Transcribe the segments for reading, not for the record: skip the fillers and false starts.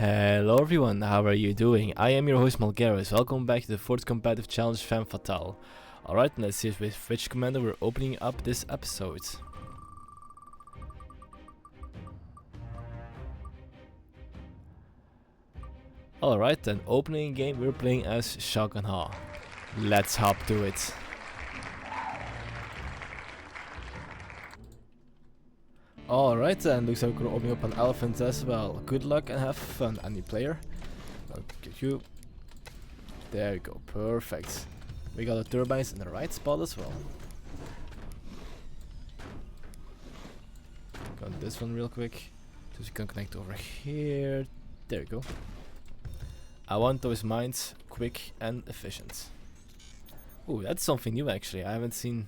Hello everyone, how are you doing? I am your host Malgaris. Welcome back to the 4th competitive challenge Femme Fatale. Alright, let's see with which commander we're opening up this episode. Alright, then opening game we're playing as Shockenaugh. Let's hop to it. Alright then, looks like we're opening up an elephant as well. Good luck and have fun, any player. I'll get you. There you go, perfect. We got the turbines in the right spot as well. Got this one real quick, so we can connect over here. There we go. I want those mines quick and efficient. Ooh, that's something new actually. I haven't seen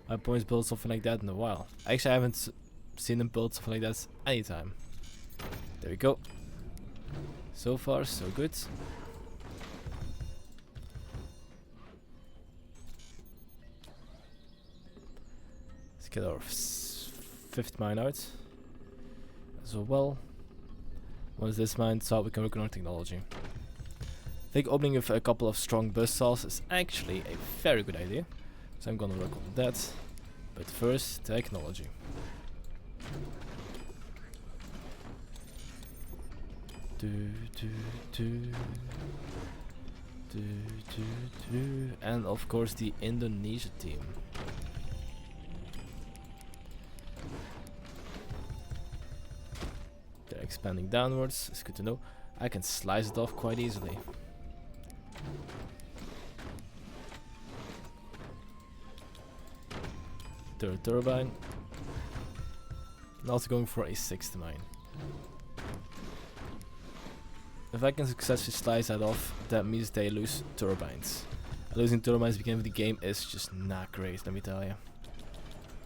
my opponents build something like that in a while. Actually, I haven't seen them build something like that anytime. There we go. So far, so good. Let's get our 5th mine out as well. Once this mine's out, we can work on our technology. I think opening with a couple of strong buzzsaws is actually a very good idea. So I'm gonna work on that. But first, technology. And of course the Indonesia team. They're expanding downwards, it's good to know. I can slice it off quite easily. Third turbine. And also going for a 6th mine. If I can successfully slice that off, that means they lose turbines. Losing turbines at the beginning of the game is just not great, let me tell you.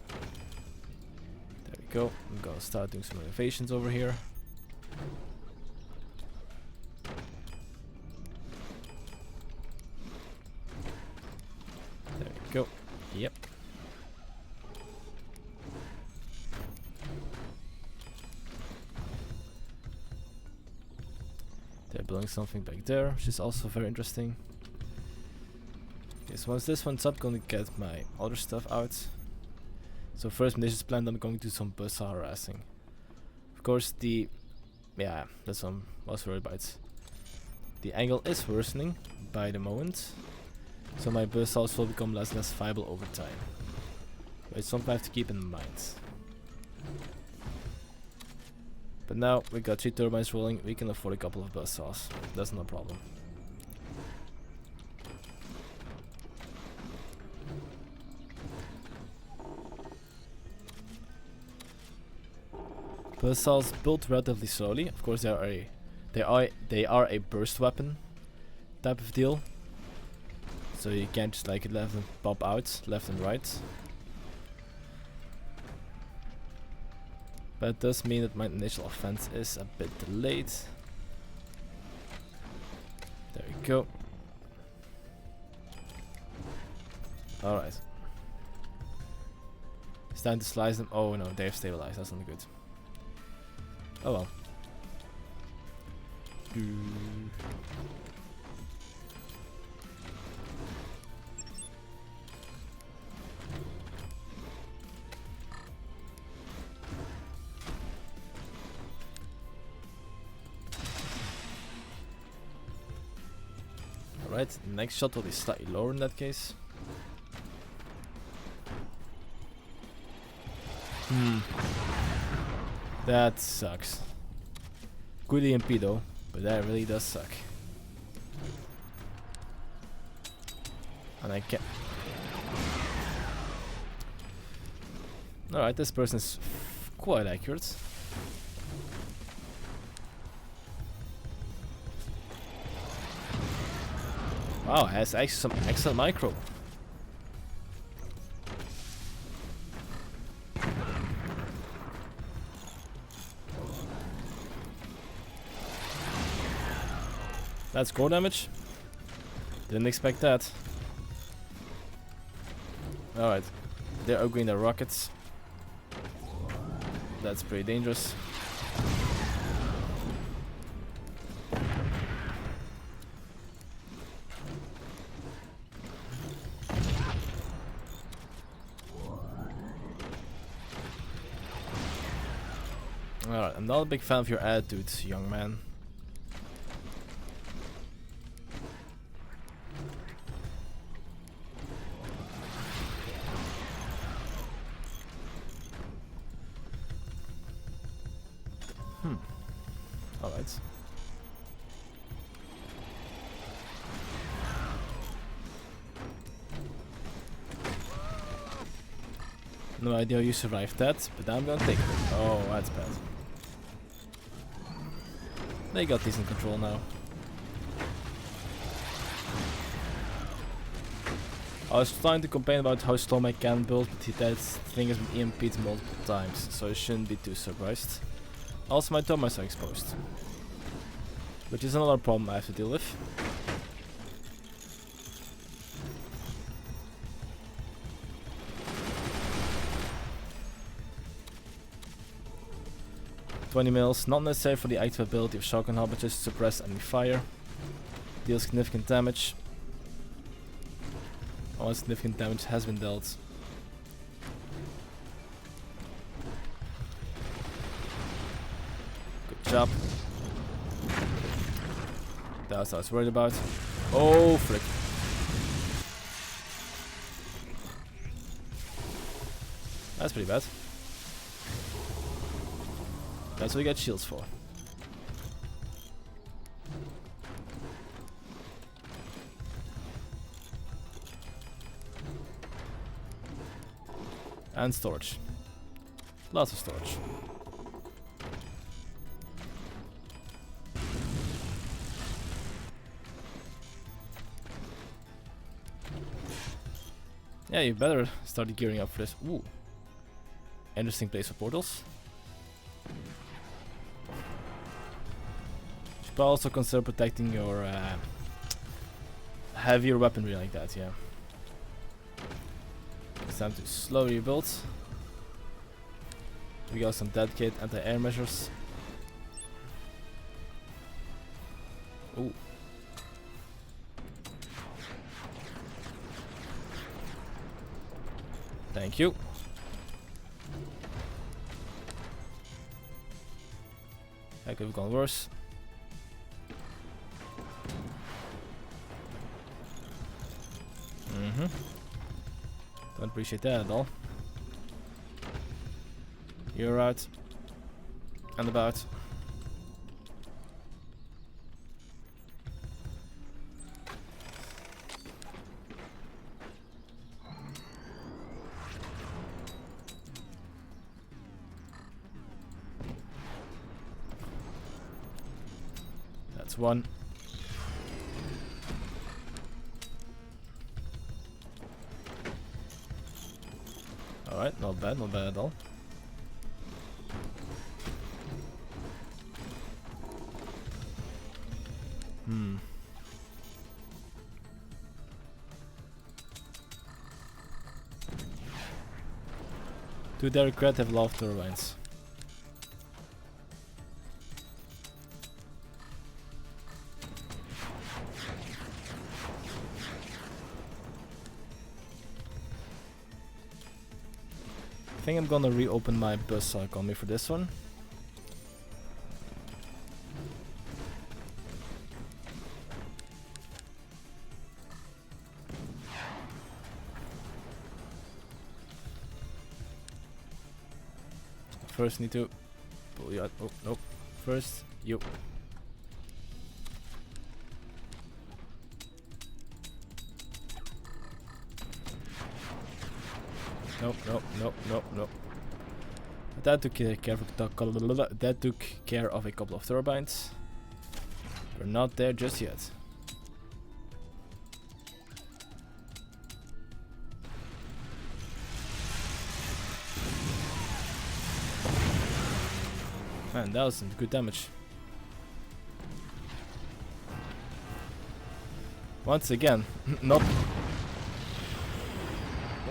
There we go. I'm gonna start doing some renovations over here. There we go. Yep. They're building something back there, which is also very interesting. Okay, so once this one's up, I'm gonna get my other stuff out. So first, munitions plant, I'm going to do some buzzsaw harassing. Of course, that's what I was worried about. The angle is worsening by the moment, so my buzzsaws will become less and less viable over time. But it's something I have to keep in mind. But now we got 3 turbines rolling, we can afford a couple of buzzsaws. That's no problem. Buzzsaws build relatively slowly. Of course, they are a burst weapon type of deal. So you can't just like let them pop out left and right. But it does mean that my initial offense is a bit delayed. There we go. Alright. It's time to slice them. Oh no, they've stabilized. That's not good. Oh well. Alright, the next shot will be slightly lower in that case. That sucks. Good EMP though, but that really does suck. And I can't. Alright, this person is quite accurate. Wow, has actually some excellent micro. That's core damage. Didn't expect that. Alright. They're upgrading their rockets. That's pretty dangerous. Alright, I'm not a big fan of your attitude, young man. Alright. No idea how you survived that, but I'm gonna take it. Oh, that's bad. They got decent control now. I was trying to complain about how slow my cannon built, but that thing has been EMP'd multiple times, so I shouldn't be too surprised. Also, my Thomas are exposed, which is another problem I have to deal with. $20 mils, not necessary for the active ability of Shockenaugh, but just to suppress enemy fire. Deal significant damage. All significant damage has been dealt. Good job. That's what I was worried about. Oh, frick. That's pretty bad. That's what you get shields for. And storage. Lots of storage. Yeah, you better start gearing up for this. Ooh. Interesting place for portals. Should also consider protecting your heavier weaponry like that, yeah. It's time to slowly rebuild. We got some dedicated anti-air measures. Ooh. Thank you. That could have gone worse. Don't appreciate that at all. You're out. And about. That's one. Alright, not bad at all. To their credit, have loved turbines. I think I'm gonna reopen my bus economy for this one. First need to pull you out. Oh, nope. First, you. Nope, nope, nope, nope, nope. That took care of a couple of turbines. We're not there just yet. Man, that was some good damage. Once again, not.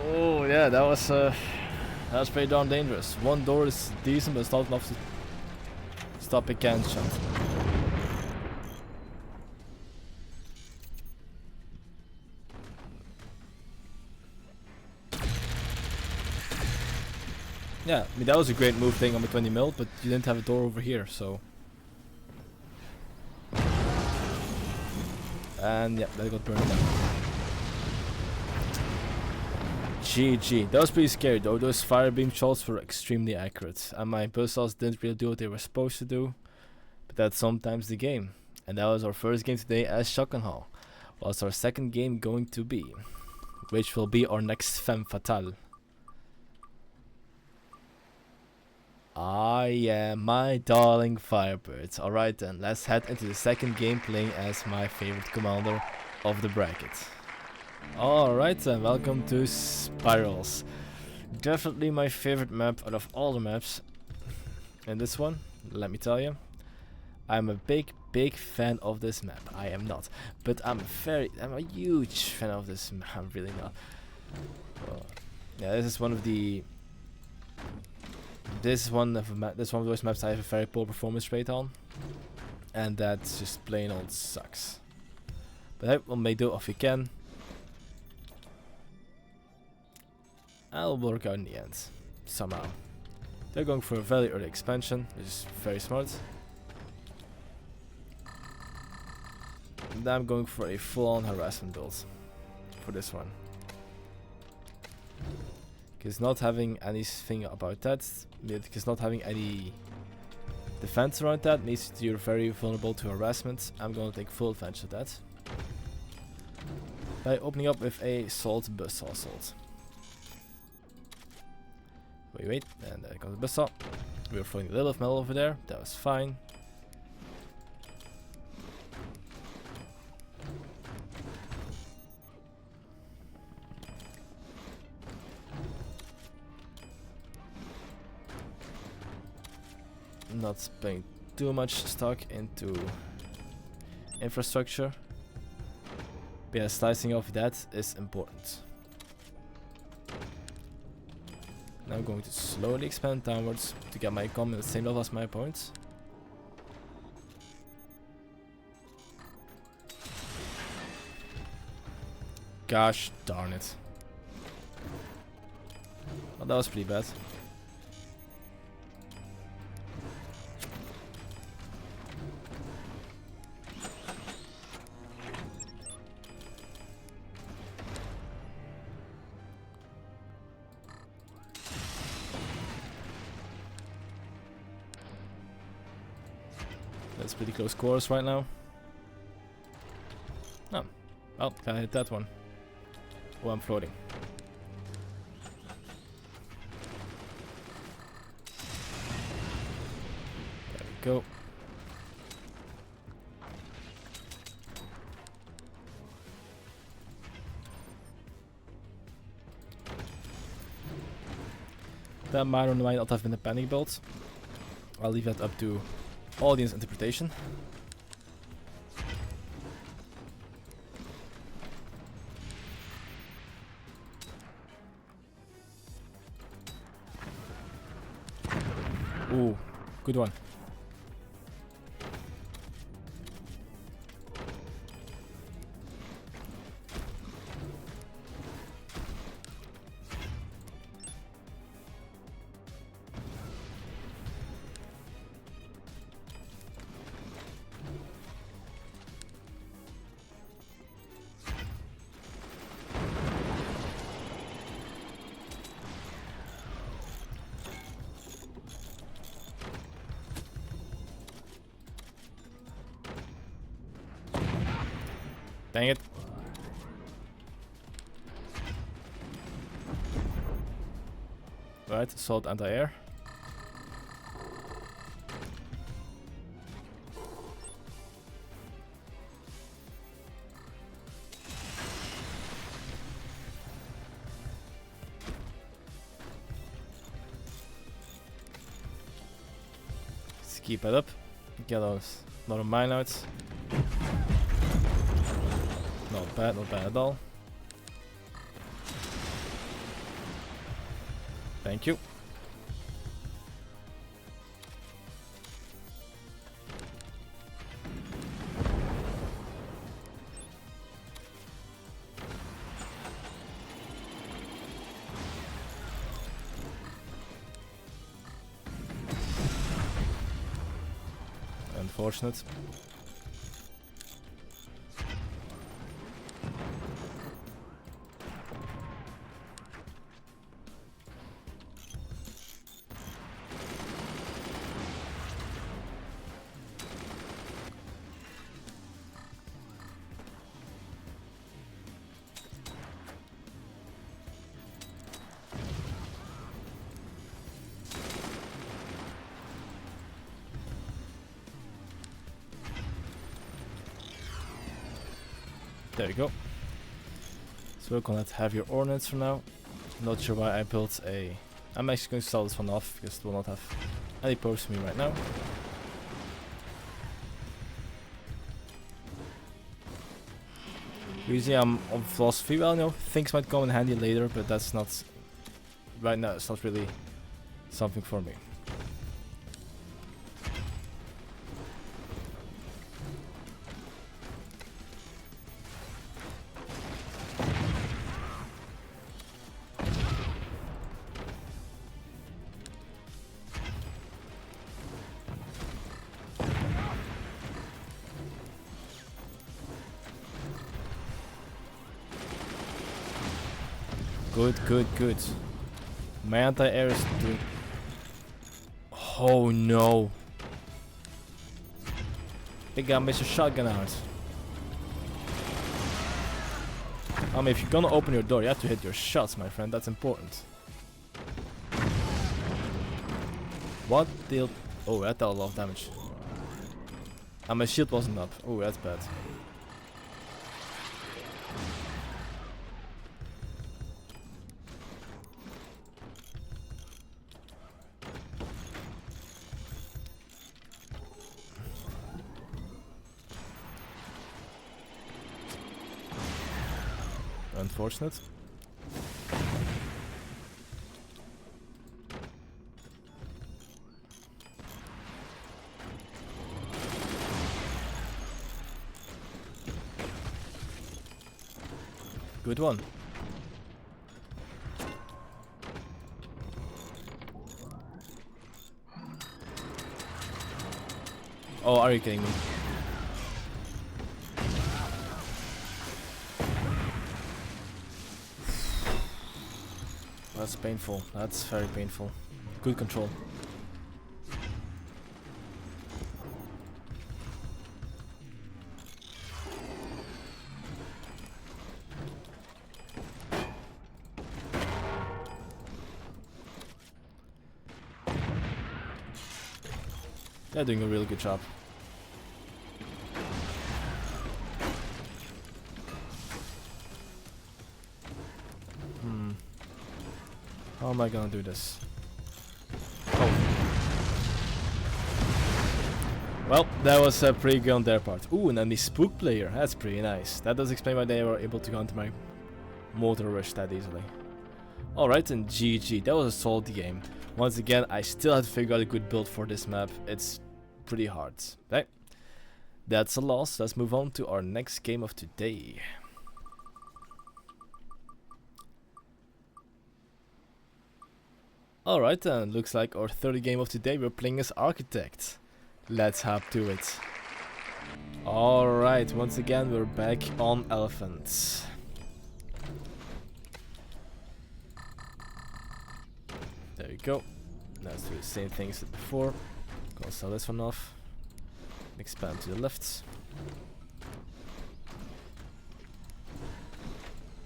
Oh yeah, that was pretty darn dangerous. One door is decent, but it's not enough to stop a cannon shot. Yeah, I mean that was a great move thing on the 20 mil, but you didn't have a door over here, so. And yeah, that got burned down. GG. That was pretty scary though. Those fire beam shots were extremely accurate, and my buzzsaws didn't really do what they were supposed to do. But that's sometimes the game. And that was our first game today as Shockenaugh. What's our second game going to be? Which will be our next femme fatale. Ah yeah, my darling Firebird. Alright then, let's head into the second game playing as my favorite commander of the bracket. Alright then, welcome to Spirals. Definitely my favorite map out of all the maps. And this one, let me tell you, I'm a big fan of this map. I am not, but I'm a huge fan of this map. I'm really not. Yeah, this is one of those maps I have a very poor performance rate on, and that's just plain old sucks. But hey, we'll make do if we can. I'll work out in the end, somehow. They're going for a very early expansion, which is very smart. And I'm going for a full-on harassment build for this one. Because not having anything about that, because not having any defense around that means that you're very vulnerable to harassment. I'm going to take full advantage of that by opening up with a salt buzzsaw assault. Wait, and there comes the buzzsaw. We were throwing a little of metal over there, that was fine. Not putting too much stock into infrastructure. But yeah, slicing off that is important. Now I'm going to slowly expand downwards to get my economy at the same level as my opponents. Gosh darn it. Well, that was pretty bad. That's pretty close scores right now. Oh, well, can I hit that one? Oh, I'm floating. There we go. That might or might not have been a panic build. I'll leave that up to audience interpretation. Ooh, good one. Dang it. Right, assault anti-air. Let's keep it up. Get those another mine out. Not bad at all. Thank you. Unfortunate. There you go. So we're gonna have your ordnance for now. Not sure why I built a... I'm actually going to sell this one off because it will not have any purpose for me right now. Usually I'm on philosophy, well, you know, things might come in handy later, but that's not... Right now it's not really something for me. Good. My anti-air is doing... Oh no. Big guy Mr. Shockenaugh. I mean, if you're gonna open your door, you have to hit your shots, my friend. That's important. What deal... Oh, that dealt a lot of damage. And my shield wasn't up. Oh, that's bad. Unfortunate. Good one. Oh, are you kidding me? That's painful. That's very painful. Good control. They're doing a really good job. How am I gonna do this? Oh. Well, that was pretty good on their part. Ooh, and then the Spook player. That's pretty nice. That does explain why they were able to counter my mortar rush that easily. Alright, and GG. That was a solid game. Once again, I still have to figure out a good build for this map. It's pretty hard. Okay. That's a loss. Let's move on to our next game of today. Alright then, looks like our third game of today we're playing as Architect. Let's hop to it. Alright, once again we're back on elephants. There you go. Let's do the same things as before. Gonna sell this one off. Expand to the left.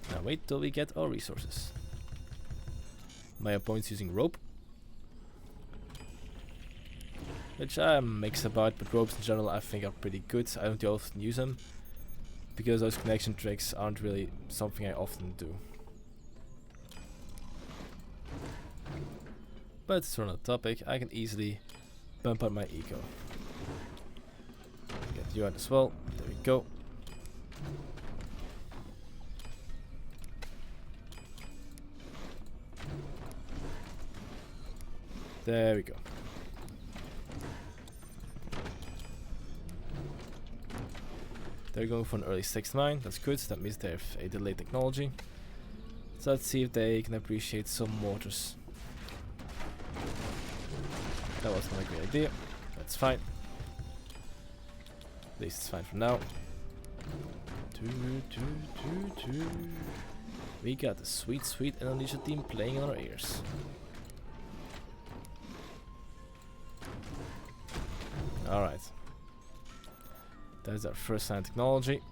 Now wait till we get our resources. My opponent's using rope, which I'm mixed about, but ropes in general I think are pretty good. I don't often use them because those connection tricks aren't really something I often do. But it's on a topic, I can easily bump up my eco. Get you out as well. There we go. There we go. They're going for an early 6-9. That's good. That means they have a delayed technology. So let's see if they can appreciate some mortars. That was not a great idea. That's fine. At least it's fine for now. We got the sweet, sweet Indonesia team playing on our ears. Alright. That's our first sign of technology.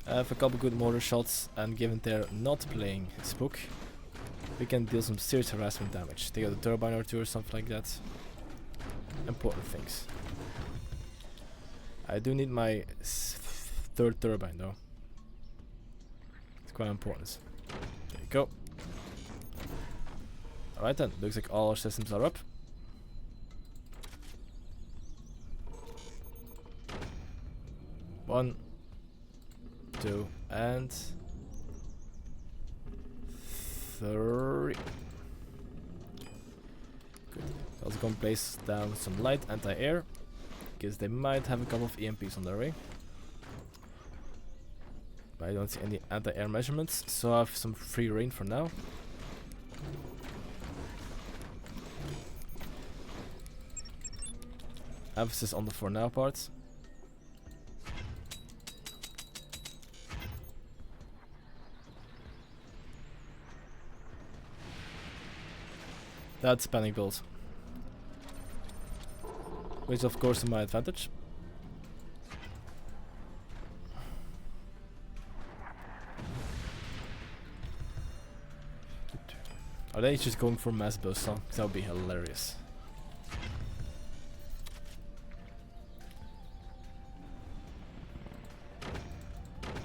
I have a couple good mortar shots, and given they're not playing Spook, we can deal some serious harassment damage. They got a turbine or two or something like that. Important things. I do need my third turbine though. It's quite important. There you go. Alright then, looks like all our systems are up. One, two, and three. Good. Also gonna place down some light anti-air, because they might have a couple of EMPs on their way. But I don't see any anti-air measurements, so I have some free reign for now. Emphasis on the for now part. That's panic build, which of course is my advantage. Are they just going for mass boost? Huh? That would be hilarious.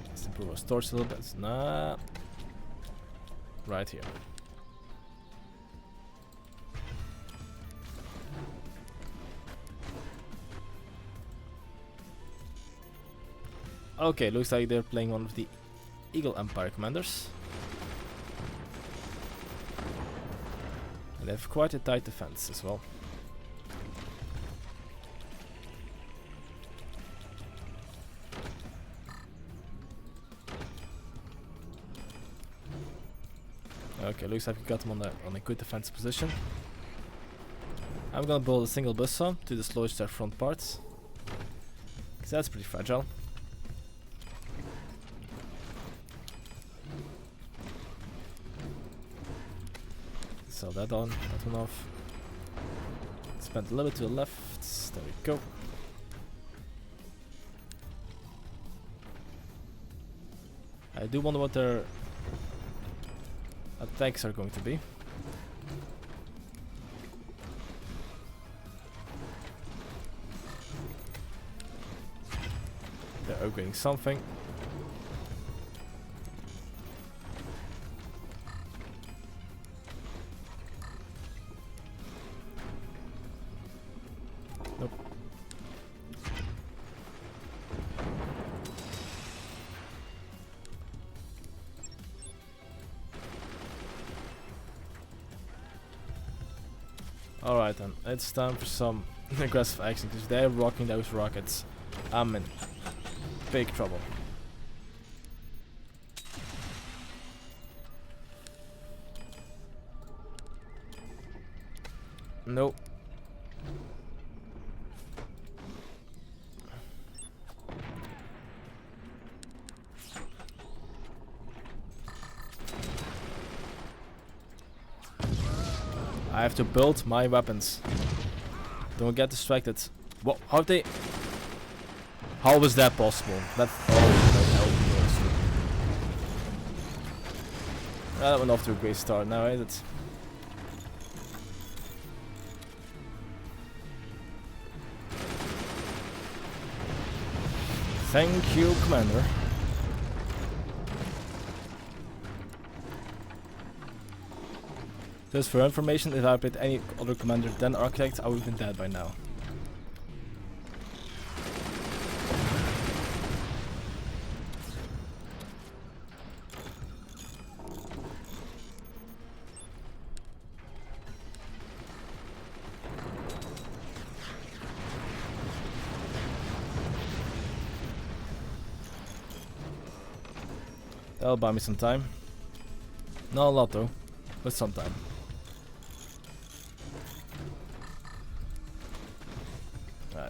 Let's improve our storage a little bit. Nah, right here. Okay, looks like they're playing one of the Eagle Empire commanders. And they have quite a tight defense as well. Okay, looks like we got them on a good defense position. I'm gonna build a single buzzsaw to dislodge their front parts, because that's pretty fragile. Sell that on, that one off. Spend a little bit to the left. There we go. I do wonder what their attacks are going to be. They're upgrading something. Nope. Alright then, it's time for some aggressive action, because they're rocking those rockets. I'm in big trouble. Nope. I have to build my weapons. Don't get distracted. What? How they? How was that possible? That. That went off to a great start now, ain't it? Thank you, Commander. Just for information, if I played any other commander than Architect, I would have been dead by now. That'll buy me some time. Not a lot though, but some time.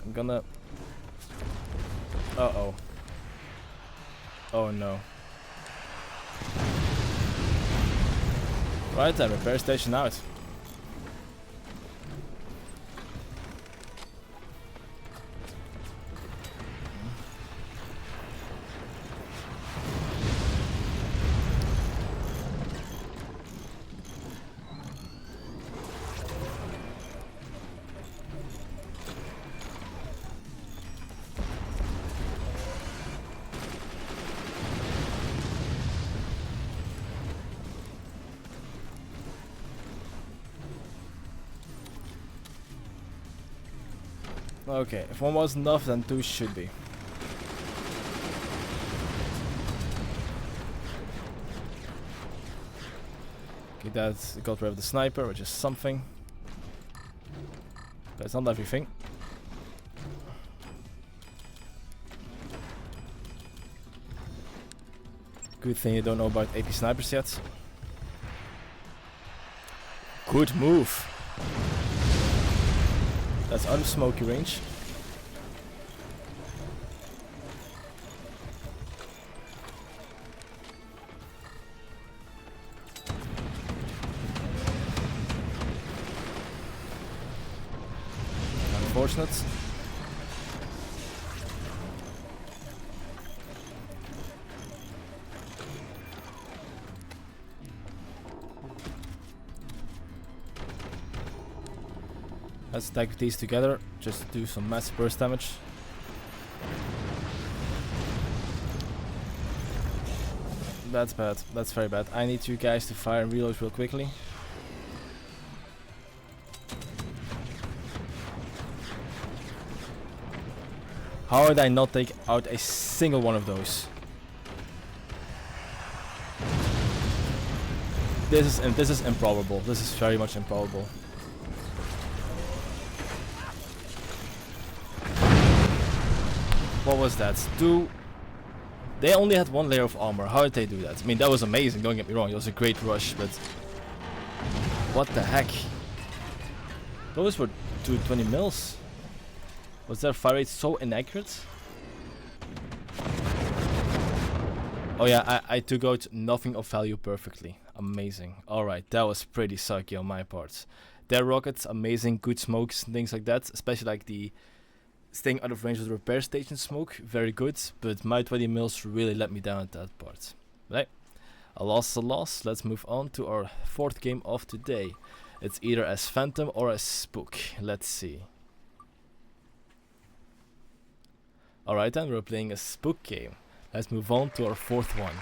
I'm gonna... Uh-oh. Oh no. Right then, repair station out. Okay, if one wasn't enough, then two should be. Okay, that got rid of the sniper, which is something. But it's not everything. Good thing you don't know about AP snipers yet. Good move. That's out of smoky range. Unfortunate. Let's attack these together, just to do some massive burst damage. That's bad, that's very bad. I need you guys to fire and reload real quickly. How did I not take out a single one of those? This is improbable. This is very much improbable. What was that? They only had one layer of armor. How did they do that? I mean, that was amazing, don't get me wrong. It was a great rush, but... What the heck? Those were 220 mils. Was their fire rate so inaccurate? Oh yeah, I took out nothing of value perfectly. Amazing. Alright, that was pretty sucky on my part. Their rockets, amazing, good smokes and things like that. Especially like the... staying out of range of the repair station smoke, very good, but my 20 mils really let me down at that part. Right, a loss is a loss. Let's move on to our fourth game of today. It's either as Phantom or as Spook. Let's see. Alright then, we're playing a Spook game. Let's move on to our fourth one.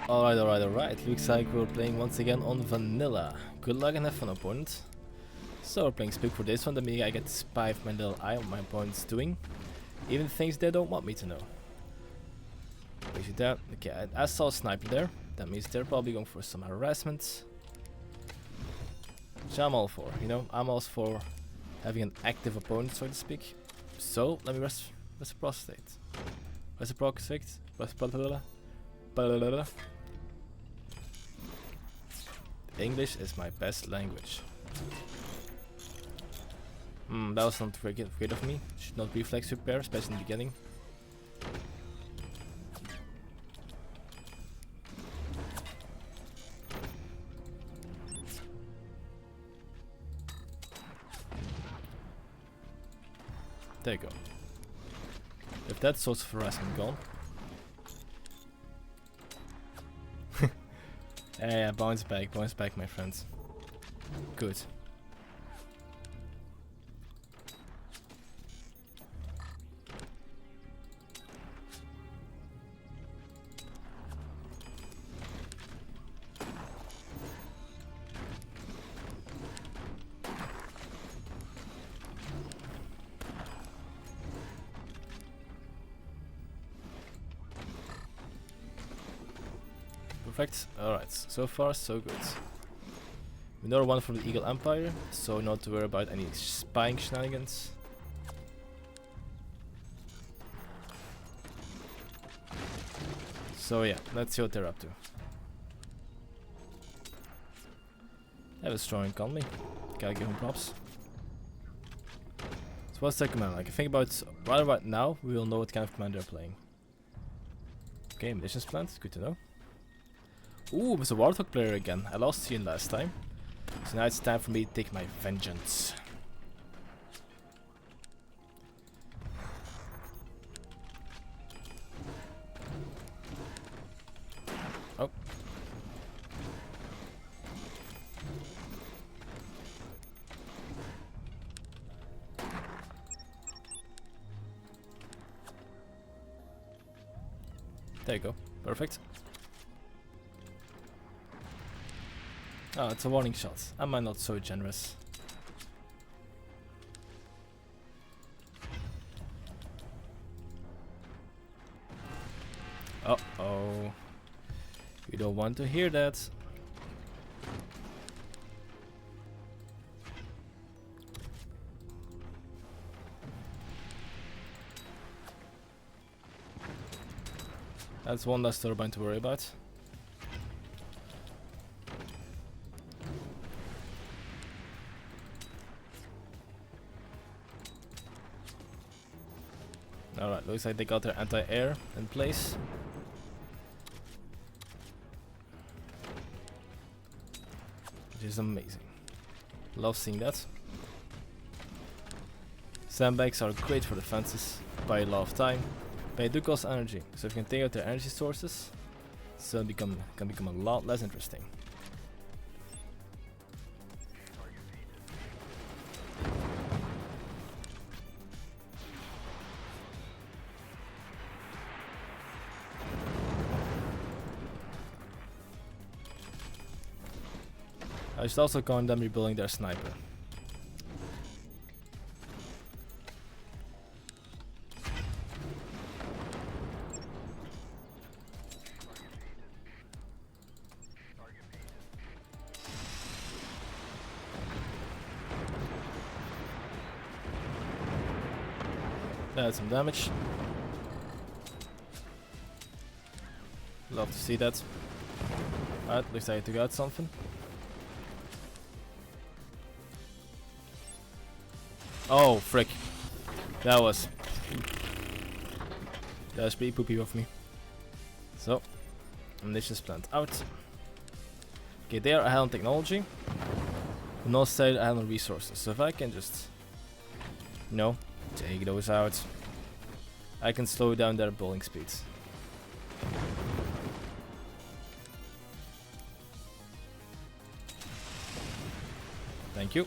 Alright. Looks like we're playing once again on Vanilla. Good luck and have fun, opponent. So we're playing Spook for this one. That means I get to spy if my little eye on my opponent's doing. Even things they don't want me to know. That. Okay, I saw a sniper there. That means they're probably going for some harassment. Which I'm all for, you know. I'm all for having an active opponent, so to speak. So, let me reciprocate. English is my best language. That was not very good of me. Should not reflex repair, especially in the beginning. There you go. If that source of harassment gone. Yeah, bounce back, my friends. Good. Perfect. Alright, so far so good. Another one from the Eagle Empire, so not to worry about any spying shenanigans. So yeah, let's see what they're up to. They have a strong economy. Gotta give them props. what's their command like? I think right about now we will know what kind of command they're playing. Okay, munitions plant, good to know. Ooh, there's a Warthog player again. I lost Ian last time. So now it's time for me to take my vengeance. Oh. There you go. Perfect. Oh, it's a warning shot. Am I not so generous? Uh-oh. You don't want to hear that. That's one less turbine to worry about. Alright, looks like they got their anti-air in place. Which is amazing. Love seeing that. Sandbags are great for defenses, buy a lot of time, but they do cost energy, so if you can take out their energy sources, it's can become a lot less interesting. I should also count them rebuilding their sniper. That's some damage. Love to see that. Alright, looks like I took out something. Oh, frick. That was pretty poopy of me. So, ammunition plant out. Okay, they are ahead on technology. The north side ahead on resources. So if I can just, you know, take those out, I can slow down their building speeds. Thank you.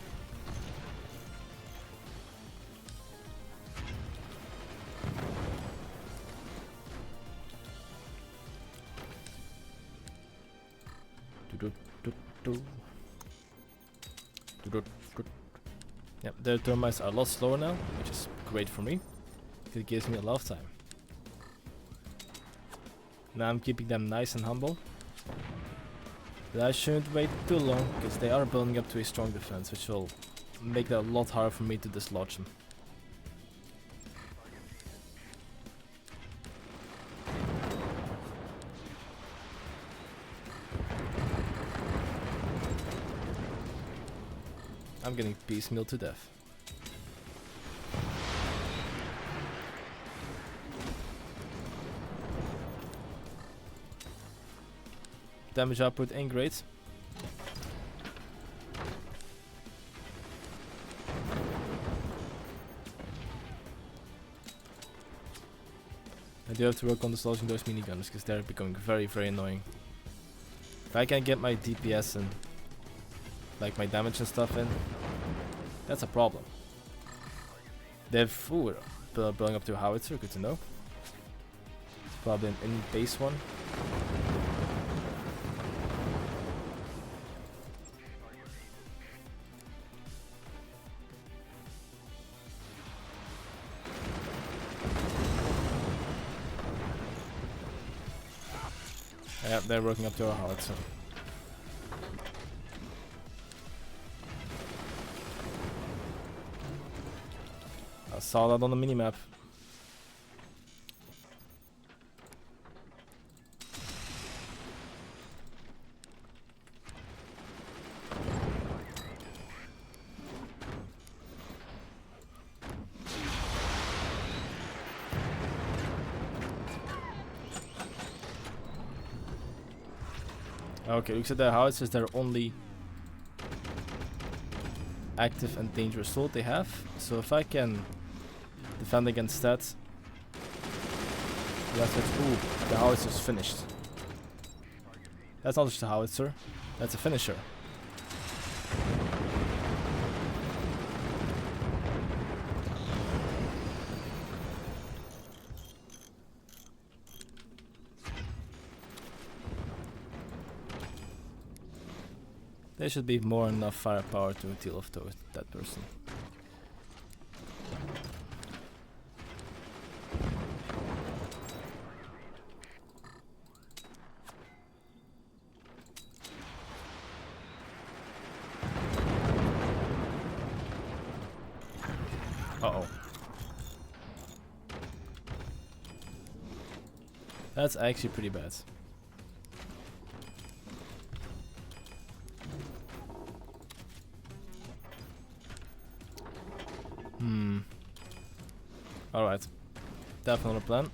Yep, their termites are a lot slower now, which is great for me. It gives me a lot of time. Now I'm keeping them nice and humble. But I shouldn't wait too long, because they are building up to a strong defense, which will make that a lot harder for me to dislodge them. I'm getting piecemeal to death. Damage output ain't great. I do have to work on dislodging those minigunners because they're becoming very, very annoying. If I can get my DPS and like my damage and stuff in, that's a problem. They've building up to a howitzer, good to know. It's probably an in-base one. Yeah, they're working up to a howitzer. I saw that on the minimap. Okay, looks at their howitzers, they're only active and dangerous sword they have. So if I can defend against that, that's it. Ooh, the howitzer's finished. That's not just a howitzer, that's a finisher. There should be more than enough firepower to deal with that person. Uh-oh. That's actually pretty bad. Alright. Definitely a plan.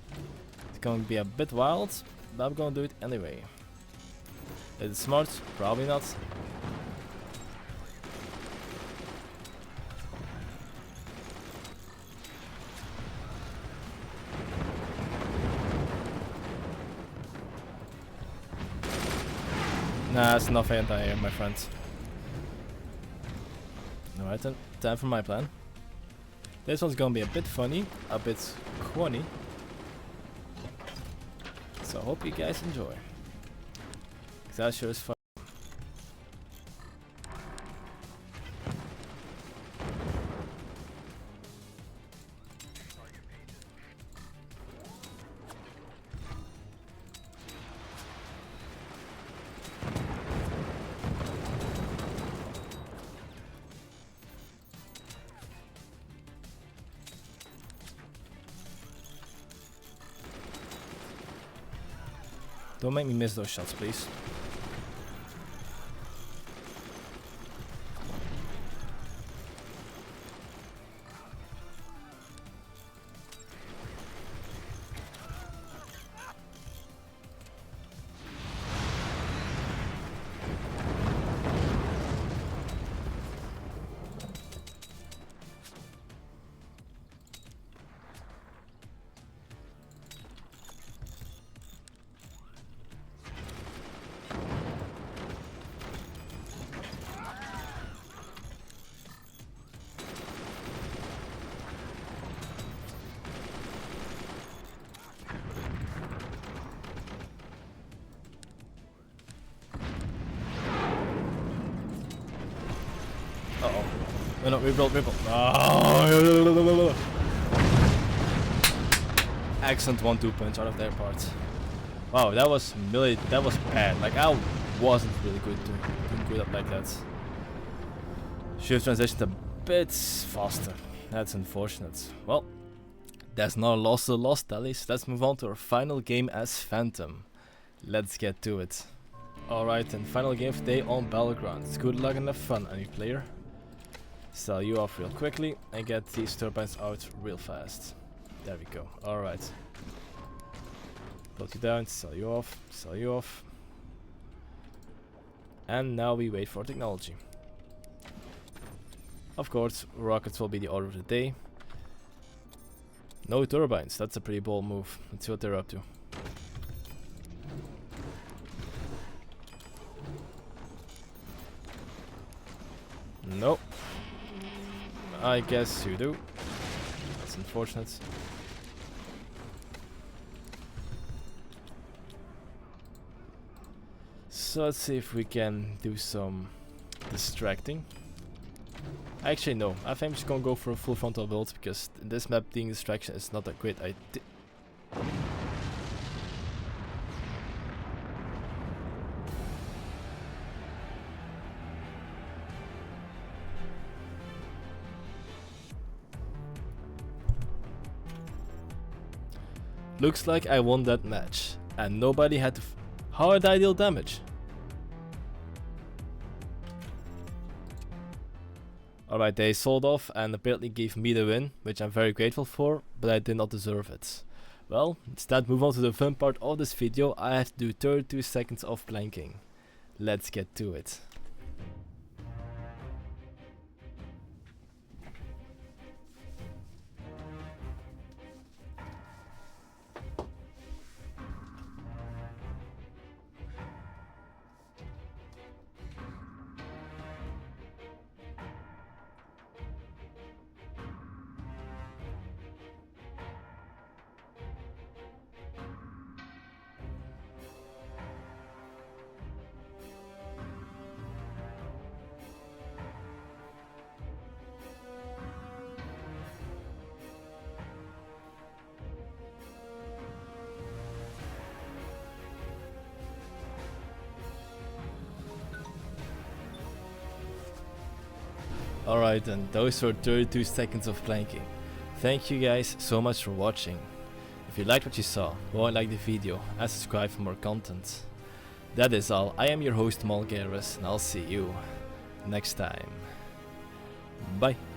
It's going to be a bit wild, but I'm going to do it anyway. Is it smart? Probably not. Nah, it's enough anti-air, my friend. Alright then, time for my plan. This one's gonna be a bit funny, a bit quanny. So I hope you guys enjoy. Cause that sure is fun. Don't make me miss those shots, please. Uh-oh. No, rebuild. Oh. Excellent 1-2 punch out of their part. Wow, that was bad. Like, I wasn't really doing good up like that. Should have transitioned a bit faster. That's unfortunate. Well, that's not a loss to the lost, at least. Let's move on to our final game as Phantom. Let's get to it. Alright, and final game of the day on Battlegrounds. Good luck and have fun, any player. Sell you off real quickly and get these turbines out real fast. There we go. Alright. Put you down, sell you off. And now we wait for technology. Of course, rockets will be the order of the day. No turbines, that's a pretty bold move. Let's see what they're up to. Nope. I guess you do. That's unfortunate. So let's see if we can do some distracting. Actually no, I think I'm just gonna go for a full frontal build because in this map being distraction is not a great idea. Looks like I won that match, and nobody had to how did I deal damage? Alright, they sold off and apparently gave me the win, which I'm very grateful for, but I did not deserve it. Well, instead move on to the fun part of this video. I have to do 32 seconds of planking. let's get to it. Alright, and those were 32 seconds of planking. Thank you guys so much for watching. If you liked what you saw, go and like the video and subscribe for more content. That is all. I am your host Malgaris, and I'll see you next time. Bye.